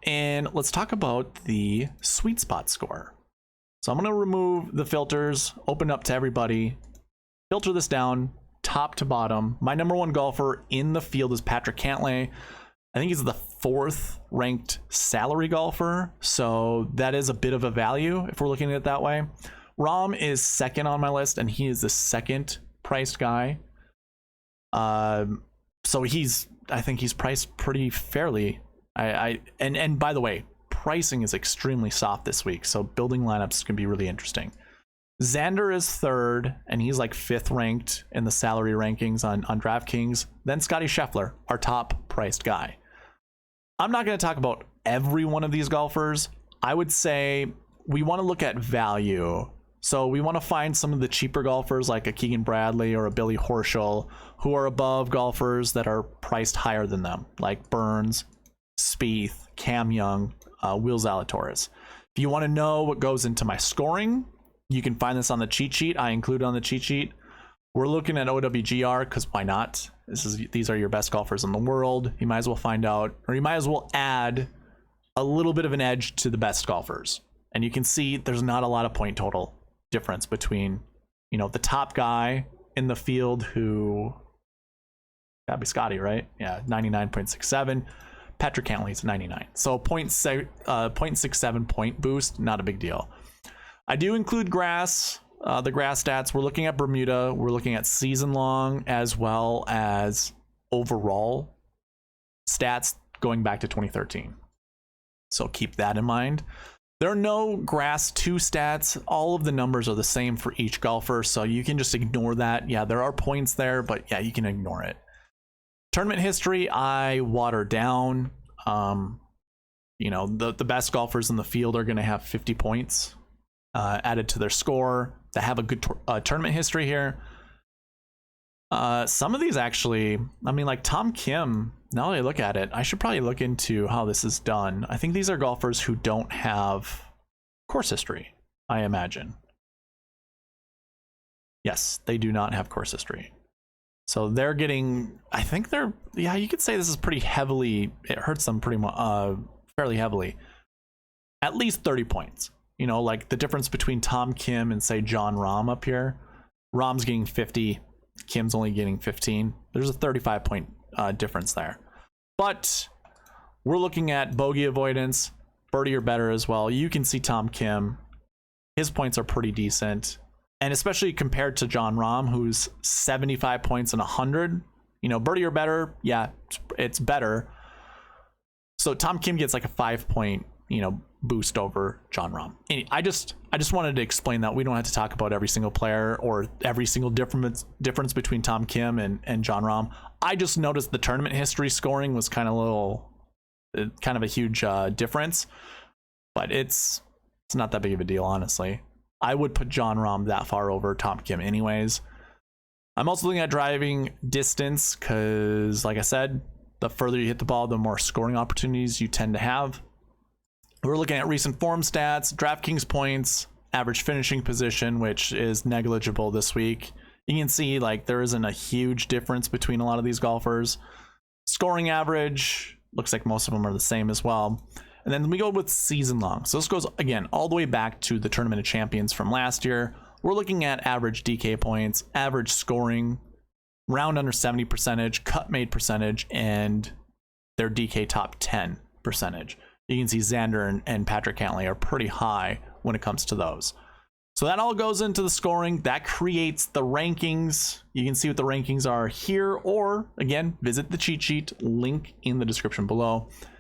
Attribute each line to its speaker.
Speaker 1: and let's talk about the SweetSpot score. So I'm going to remove the filters, open up to everybody, filter this down top to bottom. My number one golfer in the field is Patrick Cantlay. I think he's the 4th ranked salary golfer, so that is a bit of a value if we're looking at it that way. Rahm is 2nd on my list, and he is the 2nd priced guy. So I think he's priced pretty fairly. And by the way, pricing is extremely soft this week, so building lineups can be really interesting. Xander is 3rd, and he's like 5th ranked in the salary rankings on DraftKings. Then Scotty Scheffler, our top priced guy. I'm not going to talk about every one of these golfers. I would say we want to look at value. So we want to find some of the cheaper golfers like a Keegan Bradley or a Billy Horschel who are above golfers that are priced higher than them, like Burns, Spieth, Cam Young, Will Zalatoris. If you want to know what goes into my scoring, you can find this on the cheat sheet. I include on the cheat sheet. We're looking at OWGR because why not? These are your best golfers in the world. You might as well find out, or you might as well add a little bit of an edge to the best golfers. And you can see there's not a lot of point total difference between, you know, the top guy in the field, who gotta be Scotty, right? Yeah, 99.67. Patrick Cantlay's 99. So 0.67 point boost, not a big deal. I do include grass. The grass stats, we're looking at Bermuda, we're looking at season long as well as overall stats going back to 2013. So keep that in mind. There are no grass 2 stats. All of the numbers are the same for each golfer, so you can just ignore that. Yeah, there are points there, but yeah, you can ignore it. Tournament history, I water down. You know, the best golfers in the field are going to have 50 points added to their score that have a good tournament history here. Some of these actually, I mean, like Tom Kim, now that I look at it, I should probably look into how this is done. I think these are golfers who don't have course history, I imagine. Yes, they do not have course history. So they're getting, I think they're, yeah, you could say this is pretty heavily, it hurts them pretty much, fairly heavily. At least 30 points. You know, like the difference between Tom Kim and say Jon Rahm up here. Rahm's getting 50, Kim's only getting 15. There's a 35 point difference there. But we're looking at bogey avoidance, birdie or better as well. You can see Tom Kim, his points are pretty decent. And especially compared to Jon Rahm, who's 75 points and 100. You know, birdie or better, yeah, it's better. So Tom Kim gets like a 5 point, you know, boost over Jon Rahm. I just wanted to explain that. We don't have to talk about every single player or every single difference between Tom Kim and Jon Rahm. I just noticed the tournament history scoring was kind of a huge difference, but it's not that big of a deal, honestly. I would put Jon Rahm that far over Tom Kim anyways. I'm also looking at driving distance because, like I said, the further you hit the ball, the more scoring opportunities you tend to have. We're looking at recent form stats, DraftKings points, average finishing position, which is negligible this week. You can see like there isn't a huge difference between a lot of these golfers. Scoring average, looks like most of them are the same as well. And then we go with season long. So this goes, again, all the way back to the Tournament of Champions from last year. We're looking at average DK points, average scoring, round under 70 percentage, cut made percentage, and their DK top 10 percentage. You can see Xander and Patrick Cantlay are pretty high when it comes to those. So that all goes into the scoring. That creates the rankings. You can see what the rankings are here, or again, visit the cheat sheet, link in the description below.